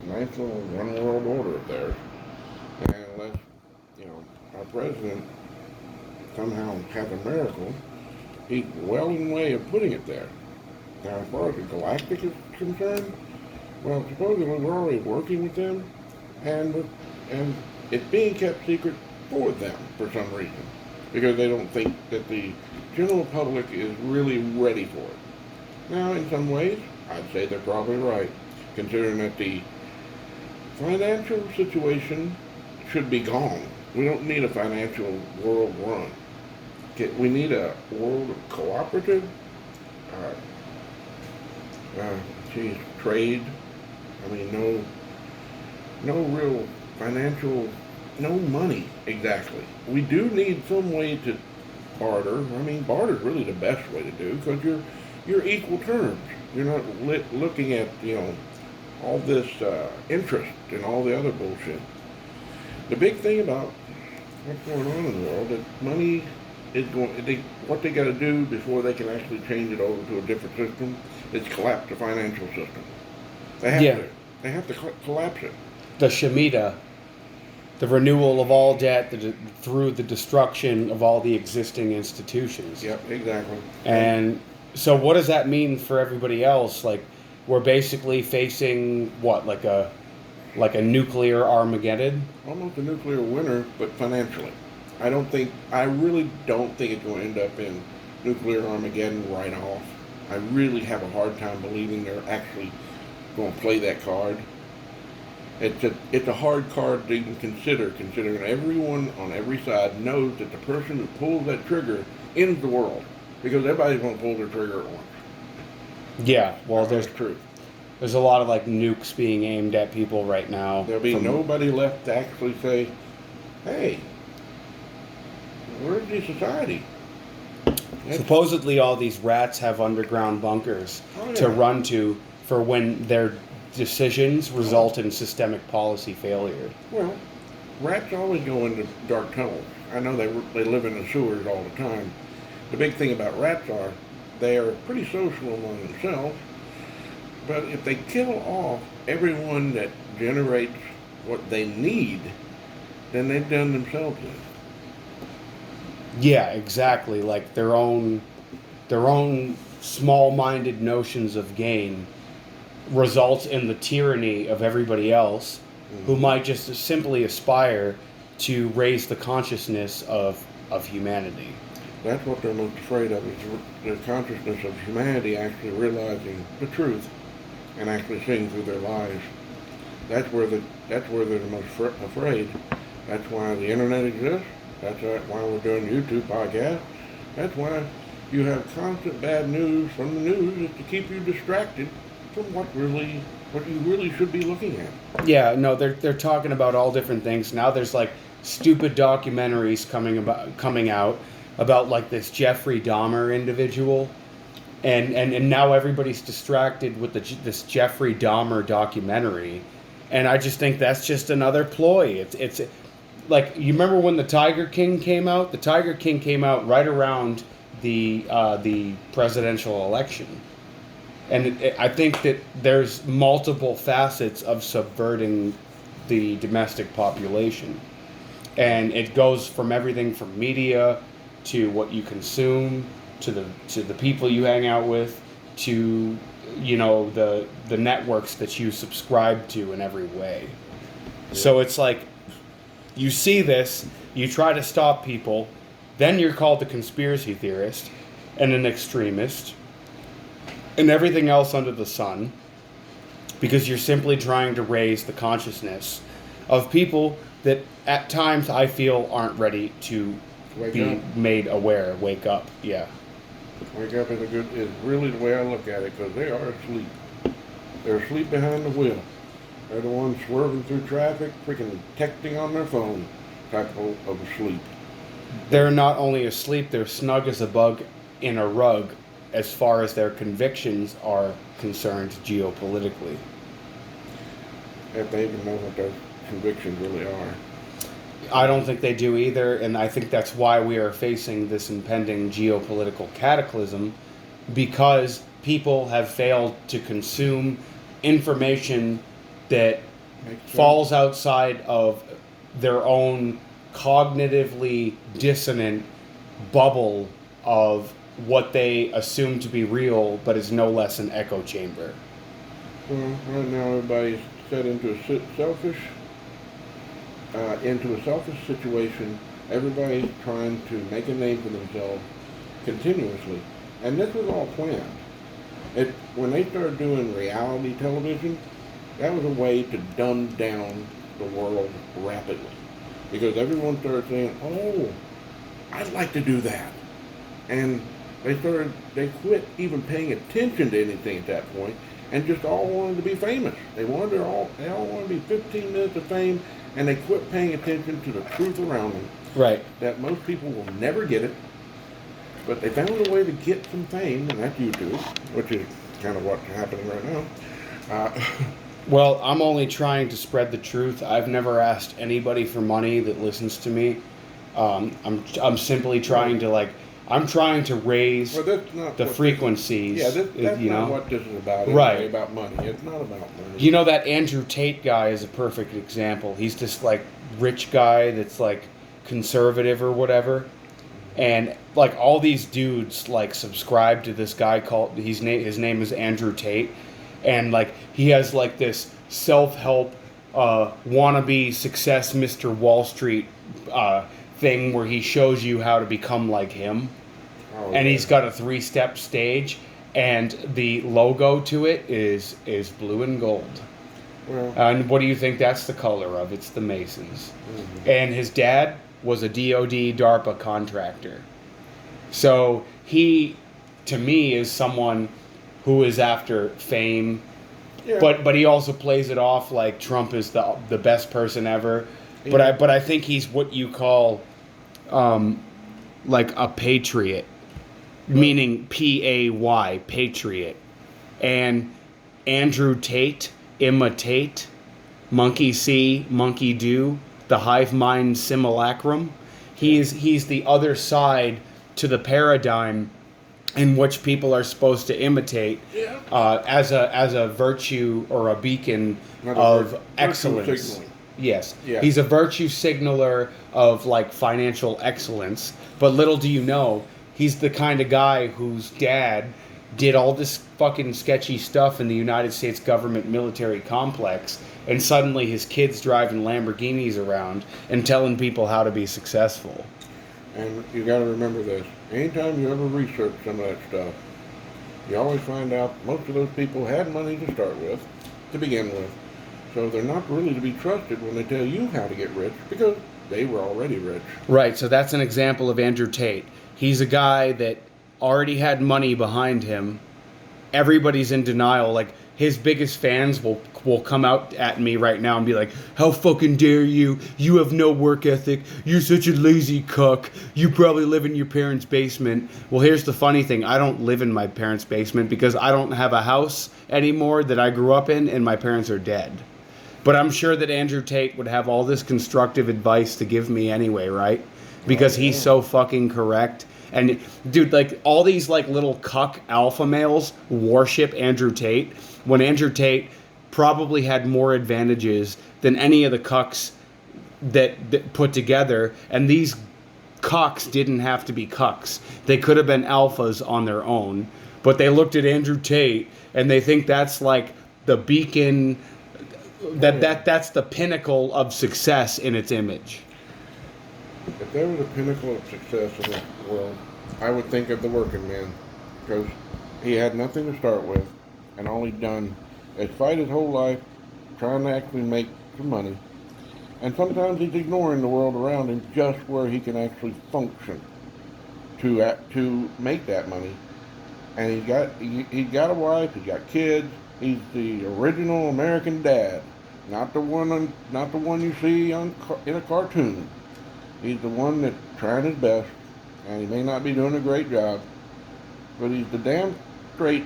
nice little one world order up there. And unless, our president somehow has a miracle, he's well in the way of putting it there. Now, as far as the galactic is concerned, well, supposedly we're already working with them, and it's being kept secret for them for some reason, because they don't think that the general public is really ready for it. Now, in some ways, I'd say they're probably right, considering that the financial situation should be gone. We don't need a financial world run. We need a world of cooperative, trade. I mean, no real financial, no money exactly. We do need some way to barter. I mean, barter is really the best way to do, because you're equal terms. You're not looking at all this interest and all the other bullshit. The big thing about what's going on in the world, that money is what they got to do before they can actually change it over to a different system is collapse the financial system. They have to. They have to collapse it. The Shemitah, the renewal of all debt through the destruction of all the existing institutions. Yep, exactly. And so what does that mean for everybody else? Like, we're basically facing what, like a nuclear Armageddon? Almost a nuclear winter, but financially. I really don't think it's going to end up in nuclear Armageddon right off. I really have a hard time believing they're actually going to play that card. It's a hard card to even consider, considering everyone on every side knows that the person who pulls that trigger ends the world, because everybody's going to pull their trigger at once. Yeah, well, That's truth. There's a lot of nukes being aimed at people right now. There'll be nobody left to actually say, "Hey, where's the society?" Supposedly, all these rats have underground bunkers to run to for when their decisions result in systemic policy failure. Well, rats always go into dark tunnels. I know they live in the sewers all the time. The big thing about rats are they are pretty social among themselves, but if they kill off everyone that generates what they need, then they've done themselves in. Yeah, exactly. Like their own small-minded notions of gain results in the tyranny of everybody else, who might just simply aspire to raise the consciousness of humanity. That's what they're most afraid of, is the consciousness of humanity actually realizing the truth and actually seeing through their lives. That's where they're the most afraid. That's why the internet exists. That's why we're doing YouTube podcasts. That's why you have constant bad news from the news, is to keep you distracted from what you really should be looking at. Yeah, no, they're talking about all different things. Now there's stupid documentaries coming out about this Jeffrey Dahmer individual, and now everybody's distracted with this Jeffrey Dahmer documentary, and I just think that's just another ploy. It's you remember when the Tiger King came out? The Tiger King came out right around the presidential election. And I think that there's multiple facets of subverting the domestic population. And it goes from everything from media to what you consume, to the people you hang out with, to the networks that you subscribe to in every way. Yeah. So it's you see this, you try to stop people, then you're called a conspiracy theorist and an extremist and everything else under the sun, because you're simply trying to raise the consciousness of people that at times I feel aren't ready to be made aware, wake up. Yeah. Wake up is really the way I look at it, because they are asleep. They're asleep behind the wheel. They're the ones swerving through traffic, freaking texting on their phone, type of sleep. They're not only asleep, they're snug as a bug in a rug as far as their convictions are concerned geopolitically. If they even know what their convictions really are. I don't think they do either, and I think that's why we are facing this impending geopolitical cataclysm, because people have failed to consume information that falls outside of their own cognitively dissonant bubble of what they assume to be real, but is no less an echo chamber. Well, right now everybody's set into a selfish situation. Everybody's trying to make a name for themselves continuously, and this was all planned. When they started doing reality television, that was a way to dumb down the world rapidly, because everyone started saying, "Oh, I'd like to do that," and they quit even paying attention to anything at that point, and just all wanted to be famous. They all wanted to be 15 minutes of fame, and they quit paying attention to the truth around them. Right. That most people will never get it, but they found a way to get some fame, and that's YouTube, which is kind of what's happening right now. Well, I'm only trying to spread the truth. I've never asked anybody for money that listens to me. I'm simply trying to I'm trying to raise the frequencies. That's not what this is about. Anyway, right. About money. It's not about money. You know, that Andrew Tate guy is a perfect example. He's this rich guy that's conservative or whatever, and all these dudes subscribe to this guy called his name is Andrew Tate, and he has this self-help wannabe success Mr. Wall Street thing where he shows you how to become like him. Oh, and he's got a 3-step stage, and the logo to it is blue and gold. Well, and what do you think that's the color of? It's the Masons. Mm-hmm. And his dad was a DoD DARPA contractor. So he, to me, is someone who is after fame, yeah. But he also plays it off like Trump is the best person ever. Yeah. But I think he's what you call a patriot, meaning P-A-Y, patriot. And Andrew Tate, imitate, monkey see, monkey do, the hive mind simulacrum. He's the other side to the paradigm in which people are supposed to imitate, yeah. As a virtue or a beacon of excellence. Yes. Yeah. He's a virtue signaler of financial excellence. But little do you know, he's the kind of guy whose dad did all this fucking sketchy stuff in the United States government military complex, and suddenly his kid's driving Lamborghinis around and telling people how to be successful. And you got to remember this. Anytime you ever research some of that stuff, you always find out most of those people had money to start with, to begin with. So they're not really to be trusted when they tell you how to get rich, because they were already rich. Right, so that's an example of Andrew Tate. He's a guy that already had money behind him. Everybody's in denial. His biggest fans will come out at me right now and be like, "How fucking dare you? You have no work ethic. You're such a lazy cuck. You probably live in your parents' basement." Well, here's the funny thing. I don't live in my parents' basement because I don't have a house anymore that I grew up in, and my parents are dead. But I'm sure that Andrew Tate would have all this constructive advice to give me anyway, right? Because he's so fucking correct. And dude, all these little cuck alpha males worship Andrew Tate, when Andrew Tate probably had more advantages than any of the cucks that put together. And these cucks didn't have to be cucks. They could have been alphas on their own. But they looked at Andrew Tate and they think that's the beacon, that's the pinnacle of success in its image. If there was a pinnacle of success in this world, I would think of the working man, because he had nothing to start with, and all he'd done is fight his whole life trying to actually make some money. And sometimes he's ignoring the world around him just where he can actually function to make that money. And he's got a wife, he's got kids. He's the original American dad, not the one you see in a cartoon. He's the one that's trying his best, and he may not be doing a great job, but he's the damn straight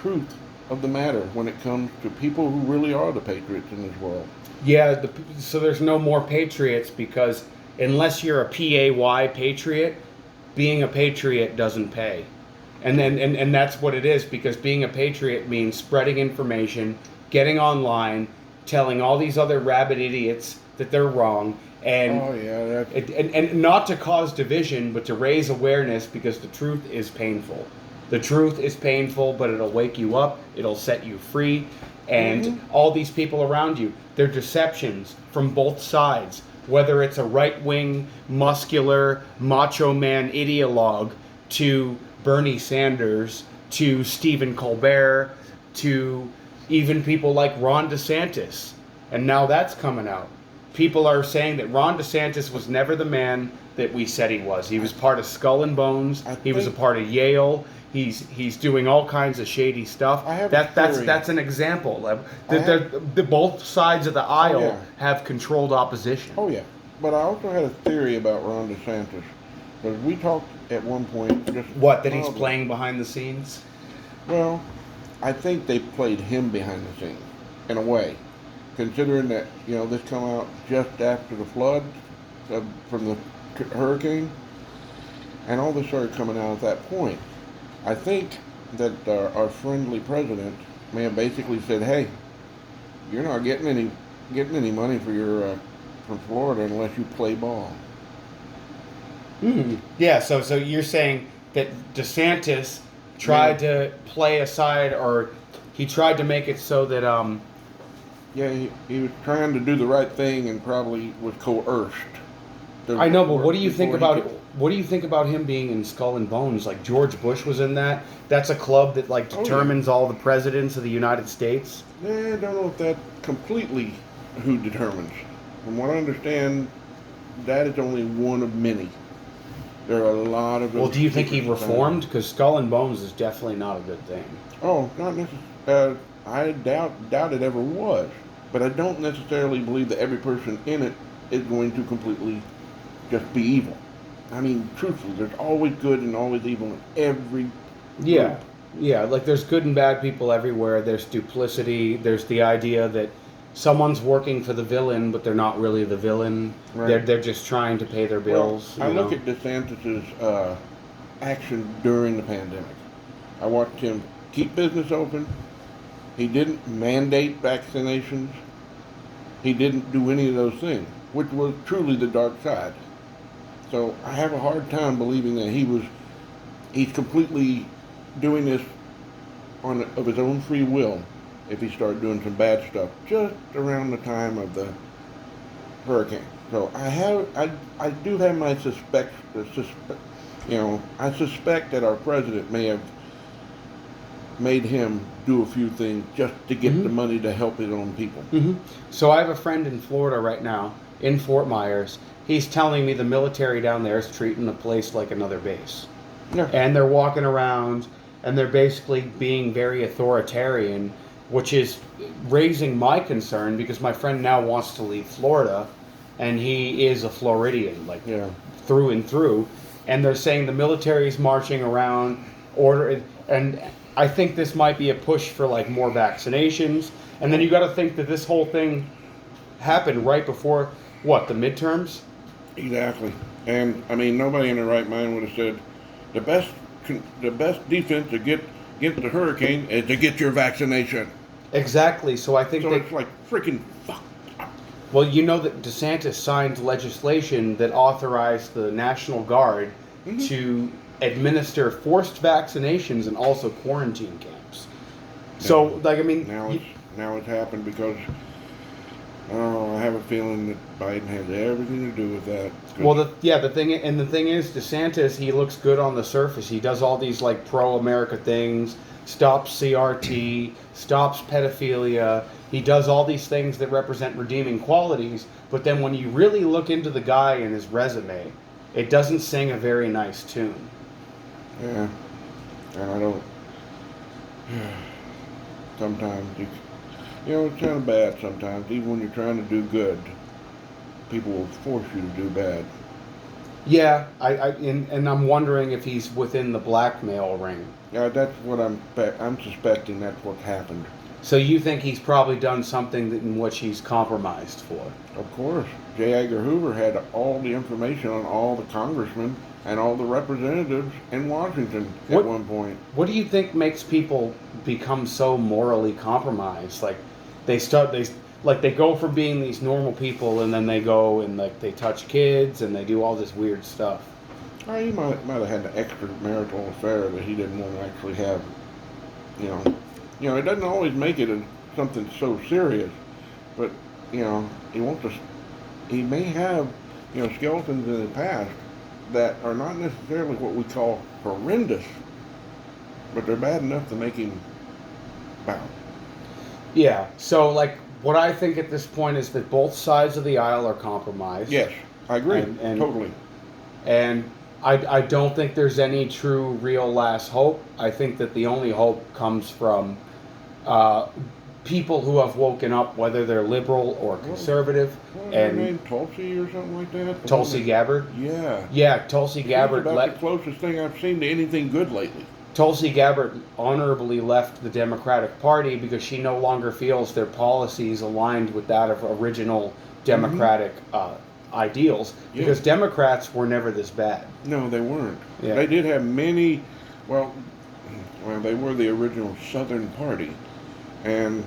truth of the matter when it comes to people who really are the patriots in this world. Yeah, so there's no more patriots, because unless you're a PAY patriot, being a patriot doesn't pay. And that's what it is, because being a patriot means spreading information, getting online, telling all these other rabid idiots that they're wrong, and Oh yeah, that's and not to cause division, but to raise awareness, because the truth is painful. The truth is painful, but it'll wake you up. It'll set you free. And all these people around you, they're deceptions from both sides. Whether it's a right-wing, muscular, macho man ideologue, to Bernie Sanders, to Stephen Colbert, to even people like Ron DeSantis. And now that's coming out. People are saying that Ron DeSantis was never the man that we said he was. He was part of Skull and Bones. He was a part of Yale. He's doing all kinds of shady stuff. That's an example. The both sides of the aisle have controlled opposition. Oh yeah, but I also had a theory about Ron DeSantis. Because we talked at one point. That he's playing behind the scenes? Well, I think they played him behind the scenes, in a way. Considering that, this come out just after the flood from the hurricane, and all this started coming out at that point. I think that our friendly president may have basically said, "Hey, you're not getting any money for your from Florida unless you play ball." Yeah. So you're saying that DeSantis tried to play aside, or he tried to make it so that Yeah, he was trying to do the right thing and probably was coerced. I know, but what do you think about him being in Skull and Bones? Like George Bush was in that. That's a club that determines all the presidents of the United States. Yeah, I don't know if that's completely who determines. From what I understand, that is only one of many. There are a lot of. Well, do you think he reformed? Because Skull and Bones is definitely not a good thing. Oh, not necessarily. I doubt it ever was. But I don't necessarily believe that every person in it is going to completely just be evil. I mean, truthfully, there's always good and always evil in every group. Yeah, like there's good and bad people everywhere. There's duplicity. There's the idea that someone's working for the villain, but they're not really the villain. Right. They're just trying to pay their bills. Well, I look at DeSantis' action during the pandemic. I watched him keep business open. He didn't mandate vaccinations. He didn't do any of those things, which was truly the dark side. So I have a hard time believing that he's completely doing this of his own free will if he started doing some bad stuff just around the time of the hurricane. So I do have my suspect. I suspect that our president may have made him do a few things just to get the money to help his own people. So I have a friend in Florida right now, in Fort Myers. He's telling me the military down there is treating the place like another base. Yeah. And they're walking around, and they're basically being very authoritarian, which is raising my concern, because my friend now wants to leave Florida, and he is a Floridian, through and through. And they're saying the military's marching around, and I think this might be a push for more vaccinations. And then you got to think that this whole thing happened right before the midterms. Exactly. And I mean, nobody in their right mind would have said the best defense to get the hurricane is to get your vaccination. Exactly. So I think it's like freaking fuck. Well, you know that DeSantis signed legislation that authorized the National Guard to administer forced vaccinations and also quarantine camps. So, now it's happened because I have a feeling that Biden has everything to do with that. Well, the thing is, DeSantis, he looks good on the surface. He does all these pro-America things, stops CRT, stops pedophilia. He does all these things that represent redeeming qualities. But then when you really look into the guy and his resume, it doesn't sing a very nice tune. Yeah, and I don't. Sometimes it's kind of bad. Sometimes, even when you're trying to do good, people will force you to do bad. Yeah, and I'm wondering if he's within the blackmail ring. Yeah, that's what I'm suspecting. That's what happened. So you think he's probably done something in which he's compromised for? Of course. J. Edgar Hoover had all the information on all the congressmen and all the representatives in Washington at one point. What do you think makes people become so morally compromised? Like they like they go from being these normal people, and then they go and like they touch kids and they do all this weird stuff. Or he might have had an extramarital affair that he didn't want to actually have. You know, it doesn't always make it something so serious, but he wants to. He may have skeletons in the past that are not necessarily what we call horrendous, but they're bad enough to make him bow. Yeah. So like what I think at this point is that both sides of the aisle are compromised. Yes, I agree. And Totally. And I don't think there's any true, real last hope. I think that the only hope comes from people who have woken up, whether they're liberal or conservative. What was And her name? Tulsi or something like that? Tulsi Gabbard? Yeah. Yeah, Tulsi Gabbard. She's about the closest thing I've seen to anything good lately. Tulsi Gabbard honorably left the Democratic Party because she no longer feels their policies aligned with that of original Democratic ideals. Yeah. Because Democrats were never this bad. No, they weren't. Yeah. They did have many. Well, they were the original Southern Party, and